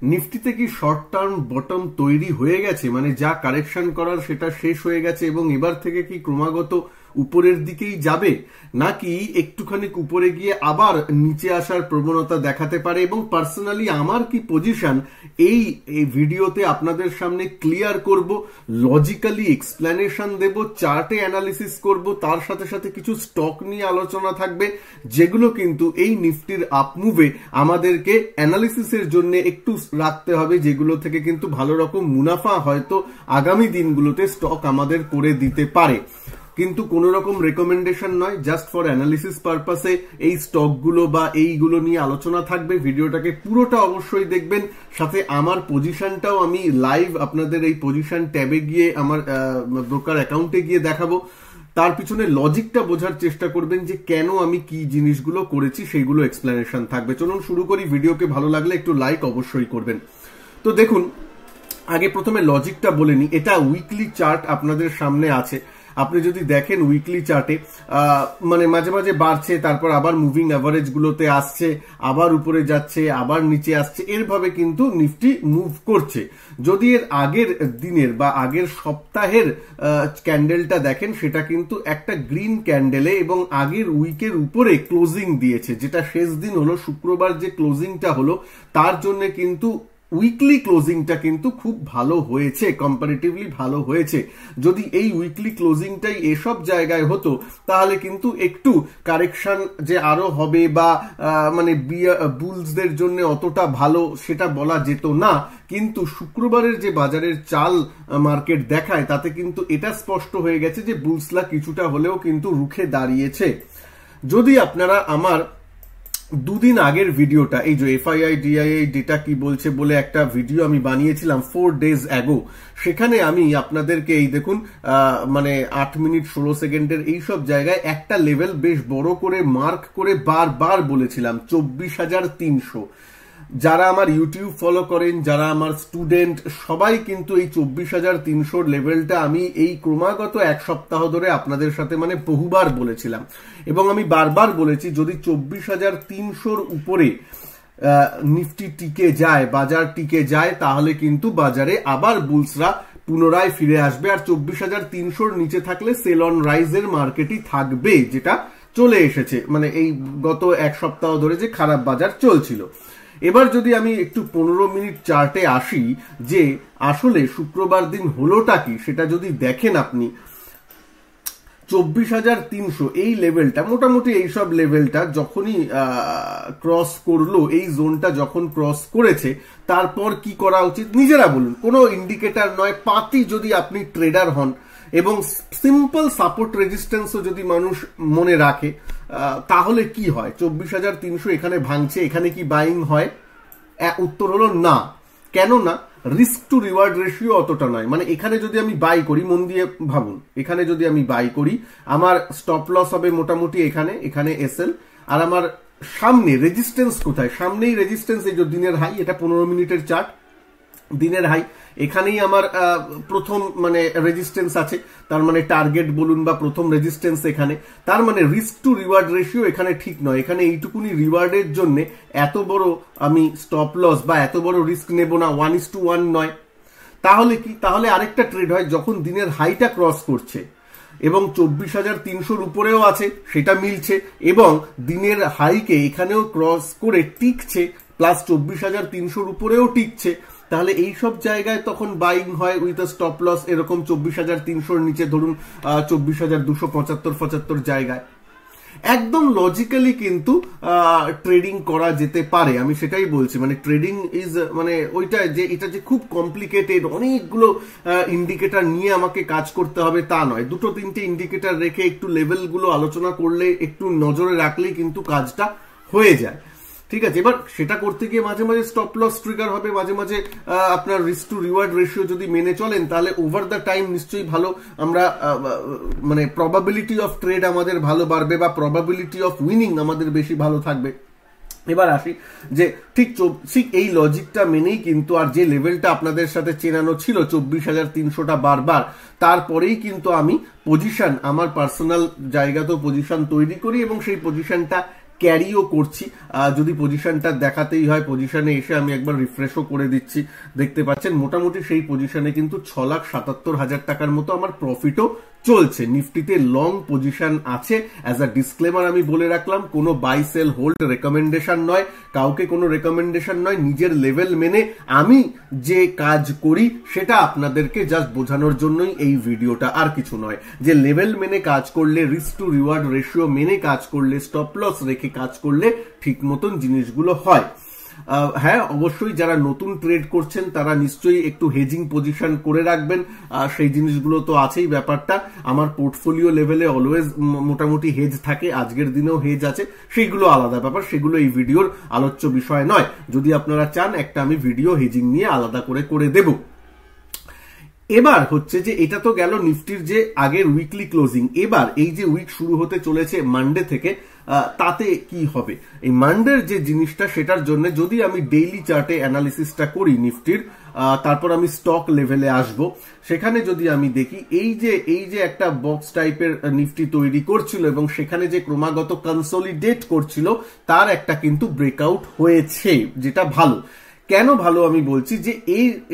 নিফটিতে কি short term bottom তৈরি হয়ে গেছে, মানে যা কারেকশন করার সেটা শেষ হয়ে গেছে এবং এবার থেকে কি ক্রমাগত উপরের দিকেই যাবে, নাকি একটুখানি উপরে গিয়ে আবার নিচে আসার প্রবণতা দেখাতে পারে? এবং পার্সোনালি আমার কি পজিশন এই ভিডিওতে আপনাদের সামনে ক্লিয়ার করব, লজিক্যালি এক্সপ্লেনেশন দেব, চার্টে অ্যানালিসিস করব, তার সাথে সাথে কিছু স্টক নিয়ে আলোচনা থাকবে যেগুলো কিন্তু এই নিফটির আপমুভে আমাদেরকে অ্যানালিসিসের জন্য একটু রাখতে হবে, যেগুলো থেকে কিন্তু ভালো রকম মুনাফা হয়তো আগামী দিনগুলোতে স্টক আমাদের করে দিতে পারে। কিন্তু কোন রকম রেকমেন্ডেশন নয়, জাস্ট ফর অ্যানালিসিস পারপাসে এই স্টকগুলো বা এইগুলো নিয়ে আলোচনা থাকবে। ভিডিওটাকে পুরোটা অবশ্যই দেখবেন, সাথে আমার পজিশনটাও আমি লাইভ আপনাদের এই পজিশন ট্যাবে গিয়ে আমার ব্রোকার অ্যাকাউন্টে গিয়ে দেখাবো। তার পিছনে লজিকটা বোঝার চেষ্টা করবেন যে কেন আমি কি জিনিসগুলো করেছি, সেইগুলো এক্সপ্লেনেশন থাকবে। চলুন শুরু করি। ভিডিওকে ভালো লাগলে একটু লাইক অবশ্যই করবেন। তো দেখুন, আগে প্রথমে লজিকটা বলে নি। এটা উইকলি চার্ট আপনাদের সামনে আছে। আপনি যদি দেখেন উইকলি চার্টে মানে মাঝে মাঝে বাড়ছে, তারপর আবার মুভিং অ্যাভারেজ গুলোতে আসছে, আবার উপরে যাচ্ছে, আবার নিচে আসছে, এরভাবে কিন্তু নিফটি মুভ করছে। যদি এর আগের দিনের বা আগের সপ্তাহের ক্যান্ডেলটা দেখেন, সেটা কিন্তু একটা গ্রিন ক্যান্ডেলে এবং আগের উইকের উপরে ক্লোজিং দিয়েছে, যেটা শেষ দিন হলো শুক্রবার যে ক্লোজিংটা হলো, তার জন্য কিন্তু উইকলি ক্লোজিংটা কিন্তু খুব ভালো হয়েছে, কম্পারেটিভলি ভালো হয়েছে। যদি এই উইকলি ক্লোজিংটাই এসব জায়গায় হতো, তাহলে কিন্তু একটু কারেকশন যে আরো হবে বা মানে বুলসদের জন্য অতটা ভালো সেটা বলা যেত না। কিন্তু শুক্রবারের যে বাজারের চাল মার্কেট দেখায়, তাতে কিন্তু এটা স্পষ্ট হয়ে গেছে যে বুলসরা কিছুটা হলেও কিন্তু রুখে দাঁড়িয়েছে। যদি আপনারা আমার দুদিন আগের ভিডিওটা, এই যে এফআইআই ডিআইআই ডেটা কি বলছে বলে একটা ভিডিও আমি বানিয়েছিলাম 4 days ago, সেখানে আমি আপনাদেরকে এই দেখুন মানে 8 মিনিট 16 সেকেন্ডের এইসব জায়গায় একটা লেভেল বেশ বড় করে মার্ক করে বারবার বলেছিলাম 24,300। যারা আমার ইউটিউব ফলো করেন, যারা আমার স্টুডেন্ট, সবাই কিন্তু এই 24,300 লেভেলটা আমি এই ক্রমাগত এক সপ্তাহ ধরে আপনাদের সাথে মানে বহুবার বলেছিলাম। এবং আমি বারবার বলেছি, যদি 24,300 উপরে নিফটি টিকে যায়, বাজার টিকে যায়, তাহলে কিন্তু বাজারে আবার বুলসরা পুনরায় ফিরে আসবে। আর 24,300 নিচে থাকলে সেল অন রাইজের মার্কেটই থাকবে, যেটা চলে এসেছে মানে এই গত এক সপ্তাহ ধরে যে খারাপ বাজার চলছিল। এবার যদি আমি একটু 15 মিনিট চার্টে আসি, যে আসলে শুক্রবার দিন হলোটা কি, সেটা যদি দেখেন আপনি 24,300 এই লেভেলটা, মোটামুটি এইসব লেভেলটা যখনই ক্রস করলো, এই জোনটা যখন ক্রস করেছে, তারপর কি করা উচিত নিজেরা বলুন। কোনো ইন্ডিকেটর নয়, পাতি যদি আপনি ট্রেডার হন এবং সিম্পল সাপোর্ট রেজিস্ট্যান্সও যদি মানুষ মনে রাখে, তাহলে কি হয়? 24,300 এখানে ভাঙছে, এখানে কি বাইং হয়? উত্তর হলো না। কেন না? রিস্ক টু রিওয়ার্ড রেশিও অতটা নয়। মানে এখানে যদি আমি বাই করি, মন দিয়ে ভাবুন, এখানে যদি আমি বাই করি, আমার স্টপ লস হবে মোটামুটি এখানে, এখানে এসএল। আর আমার সামনে রেজিস্ট্যান্স কোথায়? সামনেই রেজিস্ট্যান্স, এই যে দিনের হাই, এটা 15 মিনিটের চার্ট, দিনের হাই, এখানেই আমার প্রথম মানে রেজিস্ট্যান্স আছে। তার মানে টার্গেট বলুন বা প্রথম রেজিস্ট্যান্স এখানে। তার মানে রিস্ক টু রিওয়ার্ড রেশিও এখানে ঠিক নয়। এখানে এইটুকুনি রিওয়ার্ডের জন্য এত বড় আমি স্টপ লস বা এত বড় রিস্ক নেব না, 1:1 নয়। তাহলে কি? তাহলে আরেকটা ট্রেড হয়, যখন দিনের হাইটা ক্রস করছে এবং 24,300 উপরেও আছে, সেটা মিলছে, এবং দিনের হাইকে এখানেও ক্রস করে টিকছে, প্লাস 24,300 উপরেও টিকছে, তাহলে এই সব জায়গায় তখন বাইং হয় উইথ স্টপ লস এরকম 24,300 নিচে, ধরুন 24,275-75 জায়গায়। একদম লজিক্যালি কিন্তু ট্রেডিং করা যেতে পারে, আমি সেটাই বলছি। মানে ট্রেডিং ইজ মানে ওইটা যে এটা যে খুব কমপ্লিকেটেড, অনেকগুলো ইন্ডিকেটর নিয়ে আমাকে কাজ করতে হবে তা নয়। 2-3টে ইন্ডিকেটর রেখে একটু লেভেলগুলো আলোচনা করলে, একটু নজরে রাখলেই কিন্তু কাজটা হয়ে যায়। ঠিক আছে, এবার সেটা করতে গিয়ে মাঝে মাঝে স্টপ লস ট্রিগার হবে, মাঝে মাঝে আপনার রিস্ক টু রিওয়ার্ড রেশিও যদি মেনে চলেন, তাহলে ওভার দ্য টাইম নিশ্চয়ই ভালো আমরা মানে প্রবাবিলিটি অফ ট্রেড আমাদের ভালো বাড়বে বা প্রবাবিলিটি অফ উইনিং আমাদের বেশি ভালো থাকবে। এবার আসি যে ঠিক এই লজিকটা মেনেই কিন্তু, আর যে লেভেলটা আপনাদের সাথে চেনানো ছিল 24,300টা বারবার, তারপরেই কিন্তু আমি পজিশন, আমার পার্সোনাল জায়গাতেও পজিশন তৈরি করি এবং সেই পজিশনটা ক্যারিও করছি। যদি পজিশনটা দেখাতেই হয়, পজিশনে এসে আমি একবার রিফ্রেশও করে দিচ্ছি, দেখতে পাচ্ছেন মোটামুটি সেই পজিশনে কিন্তু 6,77,000 টাকার মতো আমার প্রফিটও চলছে। নিফটিতে লং পজিশন আছে। অ্যাজ আ ডিসক্লেমার আমি বলে রাখলাম, কোনো বাই সেল হোল্ড রেকমেন্ডেশন নয়, কাউকে কোনো রেকমেন্ডেশন নয়, নিজের লেভেল মেনে আমি যে কাজ করি সেটা আপনাদেরকে জাস্ট বোঝানোর জন্যই এই ভিডিওটা, আর কিছু নয়। যে লেভেল মেনে কাজ করলে, রিস্ক টু রিওয়ার্ড রেশিও মেনে কাজ করলে, স্টপ লস রেখে কাজ করলে ঠিক মতন জিনিসগুলো হয়। হ্যাঁ, অবশ্যই যারা নতুন ট্রেড করছেন তারা নিশ্চয়ই একটু হেজিং পজিশন করে রাখবেন, সেই জিনিসগুলো তো আছেই। ব্যাপারটা আমার পোর্টফোলিও লেভেলে অলওয়েজ মোটামুটি হেজ থাকে, আজকের দিনেও হেজ আছে, সেইগুলো আলাদা ব্যাপার, সেগুলো এই ভিডিওর আলোচ্য বিষয় নয়। যদি আপনারা চান একটা আমি ভিডিও হেজিং নিয়ে আলাদা করে দেব। এবার হচ্ছে যে এটা তো গেল নিফটির যে আগের উইকলি ক্লোজিং। এবার এই যে উইক শুরু হতে চলেছে মানডে থেকে, তাতে কি হবে এই মানডের যে জিনিসটা, সেটার জন্য যদি আমি ডেইলি চার্টে অ্যানালিসিসটা করি নিফটির, তারপর আমি স্টক লেভেলে আসব। সেখানে যদি আমি দেখি এই যে একটা বক্স টাইপের নিফটি তৈরি করছিল এবং সেখানে যে ক্রমাগত কনসোলিডেট করছিল, তার একটা কিন্তু ব্রেকআউট হয়েছে, যেটা ভালো। কেন ভালো আমি বলছি যে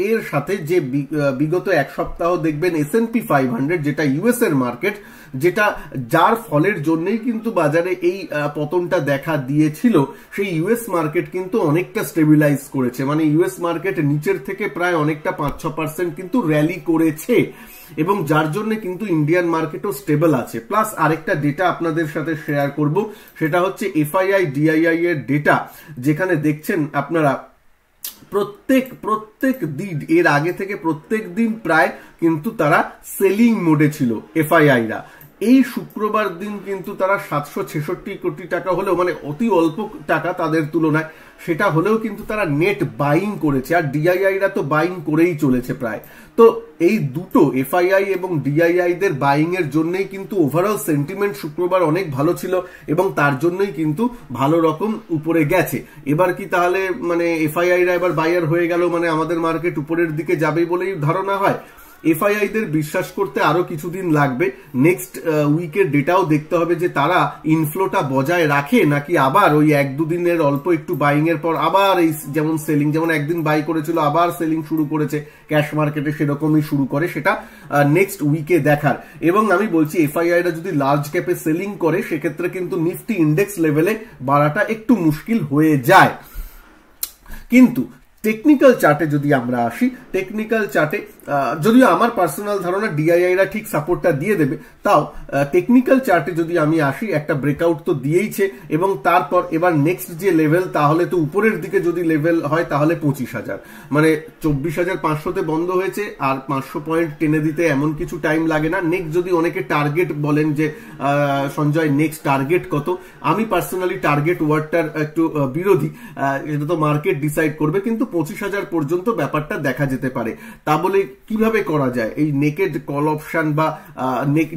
এর সাথে যে বিগত এক সপ্তাহ দেখবেন S&P 500 যেটা ইউএস এর মার্কেট, যেটা যার ফলের জন্যই কিন্তু বাজারে এই পতনটা দেখা দিয়েছিল, সেই ইউএস মার্কেট কিন্তু অনেকটা স্টেবিলাইজ করেছে। মানে ইউএস মার্কেট নিচের থেকে প্রায় অনেকটা 5-6% কিন্তু র্যালি করেছে, এবং যার জন্য কিন্তু ইন্ডিয়ান মার্কেটও স্টেবল আছে। প্লাস আরেকটা ডেটা আপনাদের সাথে শেয়ার করব, সেটা হচ্ছে এফআইআই ডিআইআই এর ডেটা, যেখানে দেখছেন আপনারা প্রত্যেক দিন, এর আগে থেকে প্রত্যেক দিন প্রায় কিন্তু তারা সেলিং মোডে ছিল এফআইআইরা। এই শুক্রবার দিন কিন্তু তারা 766 কোটি টাকা হলেও, মানে অতি অল্প টাকা তাদের তুলনায়, সেটা হলেও কিন্তু তারা নেট বাইং করেছে, আর ডিআইআইরা তো বাইং করেই চলেছে প্রায়। তো এই দুটো এফআইআই এবং ডিআইআই দের বাইং এর জন্যই কিন্তু ওভারঅল সেন্টিমেন্ট শুক্রবার অনেক ভালো ছিল, এবং তার জন্যই কিন্তু ভালো রকম উপরে গেছে। এবার কি তাহলে মানে এফআইআইরা এবার বায়ার হয়ে গেল, মানে আমাদের মার্কেট উপরের দিকে যাবে বলেই ধারণা হয়? এফআইআই দের বিশ্বাস করতে আরো কিছুদিন লাগবে। নেক্সট উইকের ডেটাও দেখতে হবে যে তারা ইনফ্লোটা বজায় রাখে, নাকি আবার ওই 1-2 দিনের অল্প একটু বাইং এর পর আবার এই যেমন সেলিং, যেমন একদিন বাই করেছিল আবার সেলিং শুরু করেছে ক্যাশ মার্কেটে, সেরকমই শুরু করে, সেটা নেক্সট উইকে দেখার। এবং আমি বলছি এফআইআইরা যদি লার্জ ক্যাপে সেলিং করে, সেক্ষেত্রে কিন্তু নিফটি ইন্ডেক্স লেভেলে বাড়াটা একটু মুশকিল হয়ে যায়। কিন্তু টেকনিক্যাল চার্টে যদি আমরা আসি, টেকনিক্যাল চার্টে যদিও আমার পার্সোনাল ধারণা ডিআইআইরা ঠিক সাপোর্টটা দিয়ে দেবে, তাও টেকনিক্যাল চার্টে যদি আমি আসি, একটা ব্রেকআউট তো দিয়েইছে, এবং তারপর এবার নেক্সট যে লেভেল, তাহলে তো উপরের দিকে যদি লেভেল হয় তাহলে 25,000, মানে 24,500-তে বন্ধ হয়েছে, আর 500 পয়েন্ট টেনে দিতে এমন কিছু টাইম লাগে না। নেক্সট যদি অনেকে টার্গেট বলেন যে সঞ্জয় নেক্সট টার্গেট কত, আমি পার্সোনালি টার্গেট ওয়ার্ডটার একটু বিরোধী, এটা তো মার্কেট ডিসাইড করবে, কিন্তু 25,000 পর্যন্ত ব্যাপারটা দেখা যেতে পারে। তা বলে কিভাবে করা যায় এই নেকেড কল অপশন বা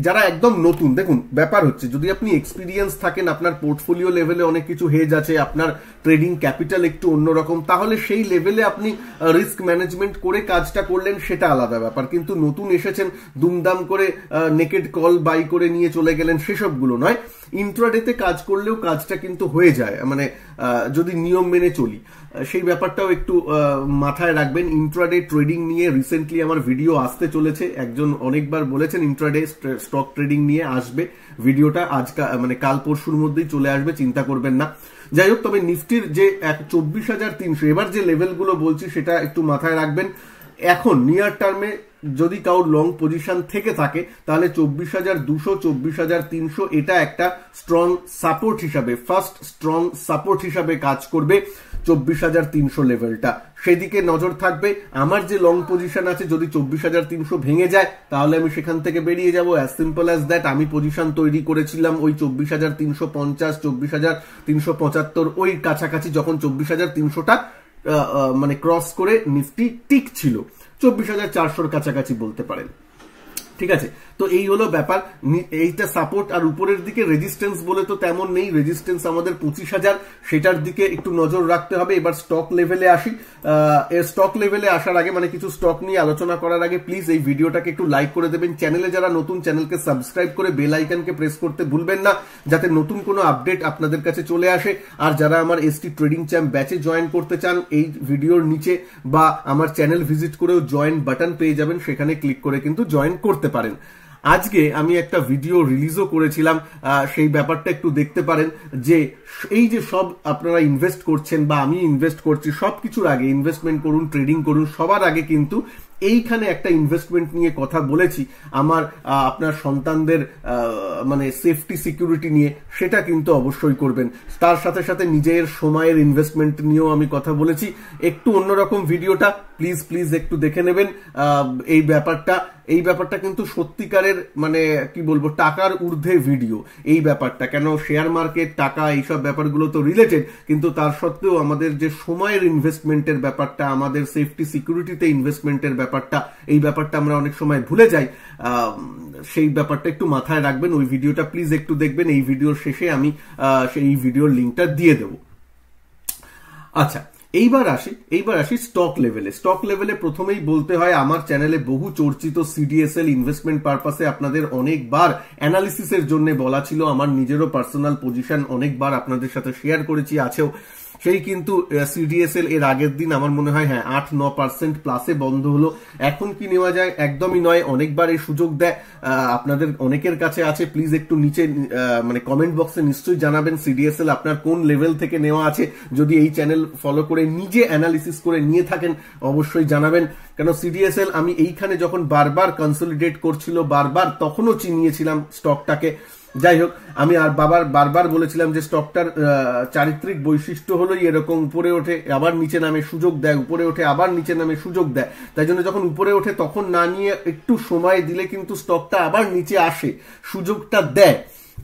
যারা একদম নতুন, দেখুন ব্যাপার হচ্ছে যদি আপনি এক্সপিরিয়েন্স থাকেন, আপনার পোর্টফোলিও লেভেলে অনেক কিছু হেজ আছে, আপনার ট্রেডিং ক্যাপিটাল একটু অন্যরকম, তাহলে সেই লেভেলে আপনি রিস্ক ম্যানেজমেন্ট করে কাজটা করলেন, সেটা আলাদা ব্যাপার। কিন্তু নতুন এসেছেন, দুমদাম করে নেকেড কল বাই করে নিয়ে চলে গেলেন, সেসবগুলো নয়। ইন্ট্রাডেতে কাজ করলেও কাজটা কিন্তু হয়ে যায়, মানে যদি নিয়ম মেনে চলি, সেই ব্যাপারটাও একটু মাথায় রাখবেন। ইন্ট্রাডে ট্রেডিং নিয়ে রিসেন্টলি আমার ভিডিও আসতে চলেছে, একজন অনেকবার বলেছেন ইন্ট্রাডে স্টক ট্রেডিং নিয়ে আসবে ভিডিওটা, মানে কাল পরশুর মধ্যেই চলে আসবে, চিন্তা করবেন না। যাই হোক, তবে নিফটির যে 24,300 এবার যে লেভেলগুলো বলছি সেটা একটু মাথায় রাখবেন। এখন নিয়ার টার্মে যদি কারোর লং পজিশন থেকে থাকে, তাহলে 24,200, 24,300 এটা একটা স্ট্রং সাপোর্ট হিসাবে, ফার্স্ট স্ট্রং সাপোর্ট হিসাবে কাজ করবে 24,300 লেভেলটা, সেদিকে নজর থাকবে। আমার যে লং পজিশন আছে, যদি 24,300 ভেঙে যায়, তাহলে আমি সেখান থেকে বেরিয়ে যাব, অ্যাজ সিম্পল অ্যাজ দ্যাট। আমি পজিশন তৈরি করেছিলাম ওই 24,350, 24,375 ওই কাছাকাছি, যখন 24,300টা মানে ক্রস করে নিফটি টিক ছিল, 24,400 কাছাকাছি বলতে পারেন। ঠিক আছে, তো এই হলো ব্যাপার। এইটা সাপোর্ট, আর উপরের দিকে রেজিস্ট্যান্স বলে তো তেমন নেই, রেজিস্ট্যান্স আমাদের 25,000, সেটার দিকে একটু নজর রাখতে হবে। এবার স্টক লেভেলে আসি। স্টক লেভেলে আসার আগে, মানে কিছু স্টক নিয়ে আলোচনা করার আগে প্লিজ এই ভিডিওটাকে একটু লাইক করে দেবেন। চ্যানেলে যারা নতুন, চ্যানেলকে সাবস্ক্রাইব করে বেল আইকনকে প্রেস করতে ভুলবেন না, যাতে নতুন কোনো আপডেট আপনাদের কাছে চলে আসে। আর যারা আমার এসটি ট্রেডিং চ্যাম্প ব্যাচে জয়েন করতে চান, এই ভিডিওর নিচে বা আমার চ্যানেল ভিজিট করেও জয়েন বাটন পেয়ে যাবেন, সেখানে ক্লিক করে কিন্তু জয়েন করতে পারেন। আজকে আমি একটা ভিডিও রিলিজও করেছিলাম, সেই ব্যাপারটা একটু দেখতে পারেন। যে এই যে সব আপনারা ইনভেস্ট করছেন বা আমি ইনভেস্ট করছি, সবকিছুর আগে ইনভেস্টমেন্ট করুন, ট্রেডিং করুন, সবার আগে কিন্তু এইখানে একটা ইনভেস্টমেন্ট নিয়ে কথা বলেছি, আমার আপনার সন্তানদের মানে সেফটি সিকিউরিটি নিয়ে, সেটা কিন্তু অবশ্যই করবেন। তার সাথে সাথে নিজের সময়ের ইনভেস্টমেন্ট নিয়েও আমি কথা বলেছি। একটু অন্যরকম ভিডিওটা, প্লিজ প্লিজ একটু দেখে নেবেন। এই ব্যাপারটা কিন্তু সত্যিকারের, মানে কি বলবো, টাকার ঊর্ধ্বে ভিডিও এই ব্যাপারটা। কেন শেয়ার মার্কেট, টাকা, এইসব ব্যাপারগুলো তো রিলেটেড, কিন্তু তার সত্ত্বেও আমাদের যে সময়ের ইনভেস্টমেন্টের ব্যাপারটা, আমাদের সেফটি সিকিউরিটিতে ইনভেস্টমেন্টের ব্যাপারটা, এই ব্যাপারটা আমরা অনেক সময় ভুলে যাই। সেই ব্যাপারটা একটু মাথায় রাখবেন। ওই ভিডিওটা প্লিজ একটু দেখবেন। এই ভিডিওর শেষে আমি সেই ভিডিওর লিঙ্কটা দিয়ে দেব। আচ্ছা, এইবার আসি স্টক লেভেলে। প্রথমেই বলতে হয়, আমার চ্যানেলে বহু চর্চিত সিডিএসএল ইনভেস্টমেন্ট পারপাসে আপনাদের অনেকবার অ্যানালিসিসের জন্য বলা ছিল। আমার নিজেরও পার্সোনাল পজিশন অনেকবার আপনাদের সাথে শেয়ার করেছি, আছেও। সেই কিন্তু সিডিএসএল এর আগের দিন আমার মনে হয় 8-9% প্লাসে বন্ধ হলো। এখন কি নেওয়া যায়? একদমই নয়। অনেকবার এই সুযোগ দেয়, আপনাদের অনেকের কাছে আছে। প্লিজ একটু নিচে মানে কমেন্ট বক্সে নিশ্চয়ই জানাবেন সিডিএসএল আপনার কোন লেভেল থেকে নেওয়া আছে। যদি এই চ্যানেল ফলো করে নিজে অ্যানালিসিস করে নিয়ে থাকেন, অবশ্যই জানাবেন। কেন সিডিএসএল আমি এইখানে যখন বারবার কনসলিডেট করছিল, বারবার তখনও চিনিয়েছিলাম স্টকটাকে। যাই হোক, আমি আর বারবার বলেছিলাম যে স্টকটার চারিত্রিক বৈশিষ্ট্য হলোই এরকম, উপরে ওঠে আবার নিচে নামে, সুযোগ দেয়, উপরে ওঠে আবার নিচে নামে, সুযোগ দেয়। তাই জন্য যখন উপরে ওঠে তখন না নিয়ে একটু সময় দিলে কিন্তু স্টকটা আবার নিচে আসে, সুযোগটা দেয়।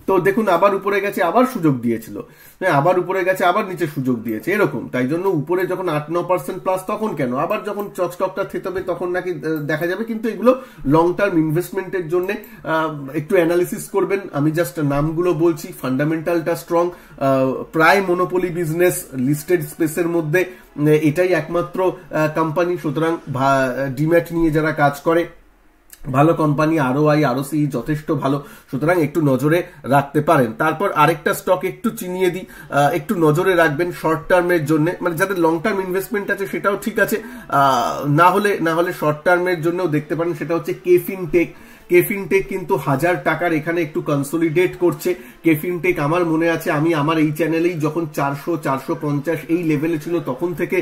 তো দেখুন, আবার উপরে গেছে, আবার সুযোগ দিয়েছিল, আবার উপরে গেছে, আবার নিচে সুযোগ দিয়েছে, এরকম। তাই জন্য উপরে যখন 8-9% প্লাস, তখন কেন, আবার যখন স্টকটা থেতবে তখন নাকি দেখা যাবে। কিন্তু এগুলো লং টার্ম ইনভেস্টমেন্টের জন্য একটু অ্যানালিসিস করবেন। আমি জাস্ট নামগুলো বলছি। ফান্ডামেন্টালটা স্ট্রং, প্রায় মনোপলি বিজনেস, লিস্টেড স্পেসের মধ্যে এটাই একমাত্র কোম্পানি। সুতরাং ডিম্যাট নিয়ে যারা কাজ করে, ভালো কোম্পানি, ROI ROC যথেষ্ট ভালো, সুতরাং একটু নজরে রাখতে পারেন। তারপর আরেকটা স্টক একটু চিনিয়ে দিই, একটু নজরে রাখবেন শর্ট টার্মের জন্য, মানে যাদের লং টার্ম ইনভেস্টমেন্ট আছে সেটাও ঠিক আছে, না হলে শর্ট টার্মের জন্যও দেখতে পারেন। সেটা হচ্ছে কেফিনটেক। কেফিনটেক কিন্তু 1000 টাকার এখানে একটু কনসলিডেট করছে। কেফিনটেক আমার মনে আছে, আমি আমার এই চ্যানেলেই যখন 400-450 এই লেভেলে ছিল, তখন থেকে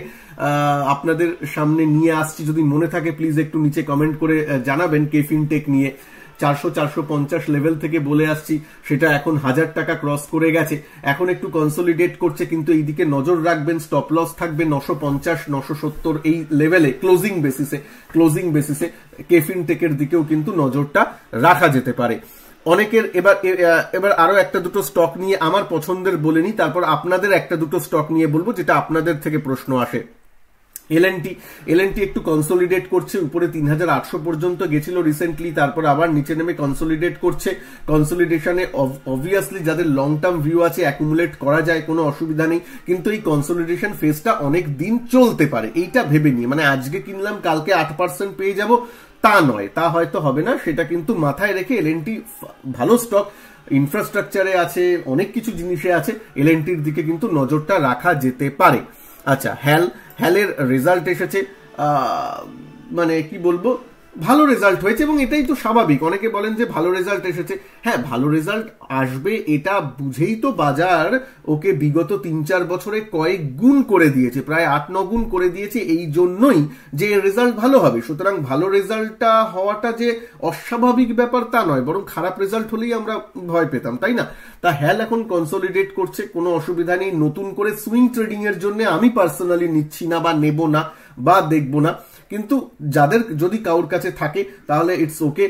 আপনাদের সামনে নিয়ে আসছি। যদি মনে থাকে প্লিজ একটু নিচে কমেন্ট করে জানাবেন। কেফিনটেক নিয়ে 400-450 লেভেল থেকে বলে আসছি, সেটা এখন 1000 টাকা ক্রস করে গেছে। এখন একটু কনসলিডেট করছে, কিন্তু এই দিকে নজর রাখবেন। স্টপ লস থাকবে 950-970 এই লেভেলে ক্লোজিং বেসিসে কেফিনটেকের দিকেও কিন্তু নজরটা রাখা যেতে পারে। অনেকের এবার আরো একটা দুটো স্টক নিয়ে আমার পছন্দের বলে নিই, তারপর আপনাদের একটা দুটো স্টক নিয়ে বলবো যেটা আপনাদের থেকে প্রশ্ন আসে। এলএনটি একটু কনসলিডেট করছে, উপরে 3800 পর্যন্ত গেছিল রিসেন্টলি, তারপর আবার নিচে নেমে কনসলিডেট করছে। কনসলিডেশনে অবভিয়াসলি যাদের লং টার্ম ভিউ আছে, অ্যাকুমুলেট করা যায়, কোনো অসুবিধা নেই। কিন্তু এই কনসলিডেশন ফেজটা অনেক দিন চলতে পারে, এইটা ভেবে নিয়ে, মানে আজকে কিনলাম কালকে 8% পেয়ে যাব তা নয়, তা হয়তো হবে না। সেটা কিন্তু মাথায় রেখে এলএনটি ভালো স্টক, ইনফ্রাস্ট্রাকচারে আছে, অনেক কিছু জিনিসে আছে, এলএনটির দিকে কিন্তু নজরটা রাখা যেতে পারে। আচ্ছা, হ্যালের রেজাল্ট এসেছে, মানে কি বলবো, ভালো রেজাল্ট হয়েছে এবং এটাই তো স্বাভাবিক। অনেকে বলেন যে ভালো রেজাল্ট এসেছে, হ্যাঁ ভালো রেজাল্ট আসবে এটা বুঝেই তো বাজার ওকে বিগত 3-4 বছরে কয়েক গুণ করে দিয়েছে, প্রায় 8-9 গুণ করে দিয়েছে, এই জন্যই যে রেজাল্ট ভালো হবে। সুতরাং ভালো রেজাল্টটা হওয়াটা যে অস্বাভাবিক ব্যাপার তা নয়, বরং খারাপ রেজাল্ট হলেই আমরা ভয় পেতাম, তাই না? তা হ্যাল এখন কনসলিডেট করছে, কোনো অসুবিধা নেই। নতুন করে সুইং ট্রেডিং এর জন্য আমি পার্সোনালি নিচ্ছি না বা নেব না বা দেখবো না, কিন্তু যাদের যদি কারোর কাছে থাকে তাহলে ইটস ওকে,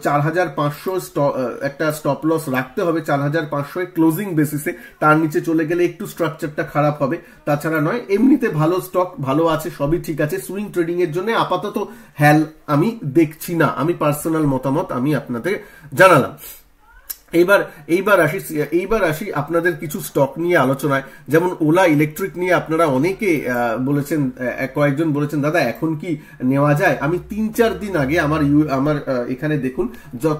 4500 একটা স্টপ লস রাখতে হবে, 4500 ক্লোজিং বেসিসে, তার নিচে চলে গেলে একটু স্ট্রাকচারটা খারাপ হবে, তাছাড়া নয়। এমনিতে ভালো স্টক ভালো আছে, সবই ঠিক আছে। সুইং ট্রেডিং এর জন্য আপাতত হ্যাল আমি দেখছি না, আমি পার্সোনাল মতামত আমি আপনাদের জানালাম। এইবার আসি আপনাদের কিছু স্টক নিয়ে আলোচনায়। যেমন ওলা ইলেকট্রিক নিয়ে আপনারা অনেকে বলেছেন, কয়েকজন বলেছেন দাদা এখন কি নেওয়া যায়। আমি 3-4 দিন আগে আমার এখানে দেখুন,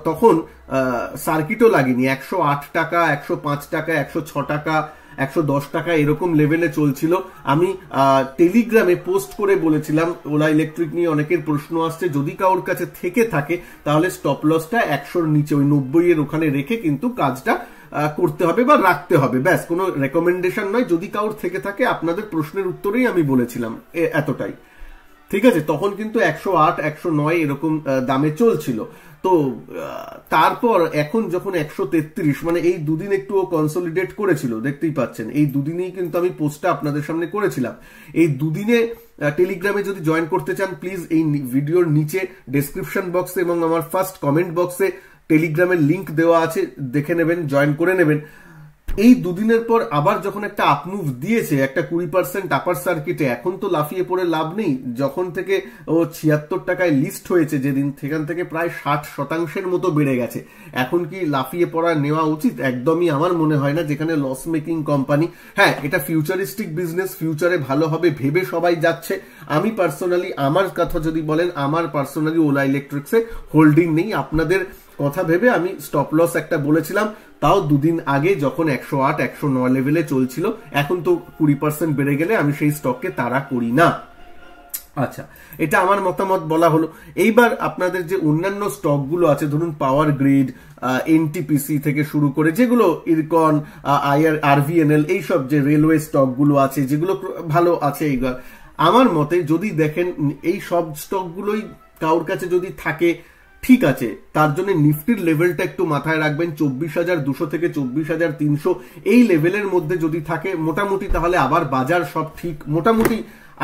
তখন সার্কিটও লাগেনি, 108 টাকা, 105 টাকা, 106 টাকা, 110 টাকা এরকম লেভেলে চলছিল। আমি টেলিগ্রামে পোস্ট করে বলেছিলাম ওলা ইলেকট্রিক নিয়ে অনেকের প্রশ্ন আসছে, যদি কারোর কাছে থেকে থাকে তাহলে স্টপ লসটা 100-র নিচে, ওই 90 এর ওখানে রেখে কিন্তু কাজটা করতে হবে বা রাখতে হবে, ব্যাস, কোনো রেকমেন্ডেশন নয়। যদি কারোর থেকে থাকে আপনাদের প্রশ্নের উত্তরেই আমি বলেছিলাম এতটাই, ঠিক আছে। তখন কিন্তু 108, 109 এরকম দামে চলছিল। তো তারপর এখন যখন 133, মানে এই দুদিন একটু কনসলিডেট করেছিল, দেখতেই পাচ্ছেন এই দুদিনেই কিন্তু আমি পোস্টটা আপনাদের সামনে করেছিলাম। এই দুদিনে টেলিগ্রামে যদি জয়েন করতে চান প্লিজ এই ভিডিওর নিচে ডেসক্রিপশন বক্সে এবং আমার ফার্স্ট কমেন্ট বক্সে টেলিগ্রামের লিংক দেওয়া আছে, দেখে নেবেন, জয়েন করে নেবেন। এই দুদিনের পর আবার যখন একটা আপমুভ দিয়েছে, একটা 20% আপার সার্কিটে, এখন তো লাফিয়ে পড়ে লাভ নেই। যখন থেকে ও 76 টাকায় লিস্ট হয়েছে যেদিন, সেখান থেকে প্রায় 60% মতো বেড়ে গেছে। এখন কি লাফিয়ে পড়া নেওয়া উচিত? একদমই আমার মনে হয় না, যেখানে লস মেকিং কোম্পানি। হ্যাঁ, এটা ফিউচারিস্টিক বিজনেস, ফিউচারে ভালো হবে ভেবে সবাই যাচ্ছে। আমি পার্সোনালি, আমার কথা যদি বলেন, আমার পার্সোনালি ওলা ইলেকট্রিক্সে হোল্ডিং নেই। আপনাদের কথা ভেবে আমি স্টপ লস একটা বলেছিলাম, তাও দুদিন আগে যখন 108, 109 লেভেলে চলছিল। এখন তো 20% বেড়ে গেলে আমি সেই স্টককে তাড়া করি না। আচ্ছা, এটা আমার মতামত বলা হলো। এইবার আপনাদের যে অন্যান্য স্টকগুলো আছে, ধরুন পাওয়ার গ্রিড, এনটিপিসি থেকে শুরু করে যেগুলো ইরকন, আরভিএনএল, এইসব যে রেলওয়ে স্টকগুলো আছে যেগুলো ভালো আছে, এইবার আমার মতে যদি দেখেন এই সব স্টকগুলোই কারোর কাছে যদি থাকে, ঠিক আছে, তার জন্য নিফটির লেভেলটা একটু মাথায় রাখবেন, 24,200 থেকে 24,300 এই লেভেলের মধ্যে যদি থাকে মোটামুটি, তাহলে আবার বাজার সব ঠিক মোটামুটি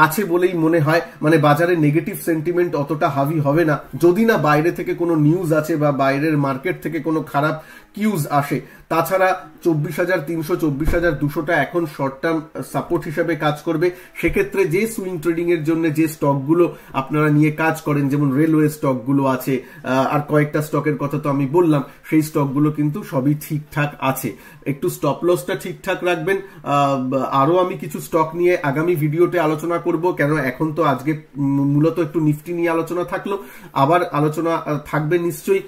আছে বলেই মনে হয়। মানে বাজারে নেগেটিভ সেন্টিমেন্ট অতটা হাভি হবে না, যদি না বাইরে থেকে কোনো নিউজ আছে বা বাইরের মার্কেট থেকে কোনো খারাপ কিউজ আসে। তাছাড়া 24,300, 24,200টা এখন শর্ট টার্ম সাপোর্ট হিসেবে কাজ করবে। সেক্ষেত্রে যে সুইং ট্রেডিং এর জন্য যে স্টকগুলো আপনারা নিয়ে কাজ করেন, যেমন রেলওয়ে স্টকগুলো আছে, আর কয়েকটা স্টকের কথা তো আমি বললাম, সেই স্টকগুলো কিন্তু সবই ঠিকঠাক আছে। একটু স্টপ লসটা ঠিকঠাক রাখবেন। আরো আমি কিছু স্টক নিয়ে আগামী ভিডিওতে আলোচনা করব, কেন এখন তো আজকে মূলত একটু নিফটি নিয়ে আলোচনা থাকলো, আবার আলোচনা থাকবে নিশ্চয়ই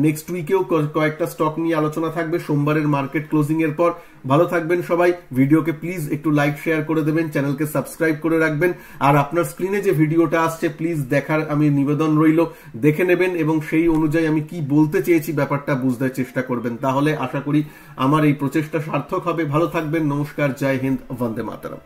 নেক্সট উইকেও কয়েকটা স্টক নিয়ে আলোচনা থাকবে সোমবারের মার্কেট ক্লোজিং এর পর। ভালো থাকবেন সবাই। ভিডিওকে প্লিজ একটু লাইক শেয়ার করে দেবেন, চ্যানেলকে সাবস্ক্রাইব করে রাখবেন, আর আপনার স্ক্রিনে যে ভিডিওটা আসছে প্লিজ দেখার আমি নিবেদন রইল, দেখে নেবেন এবং সেই অনুযায়ী আমি কি বলতে চেয়েছি ব্যাপারটা বুঝতে চেষ্টা করবেন। তাহলে আশা করি আমার এই প্রচেষ্টা সার্থক হবে। ভালো থাকবেন, নমস্কার, জয় হিন্দ, বন্দে মাতরম।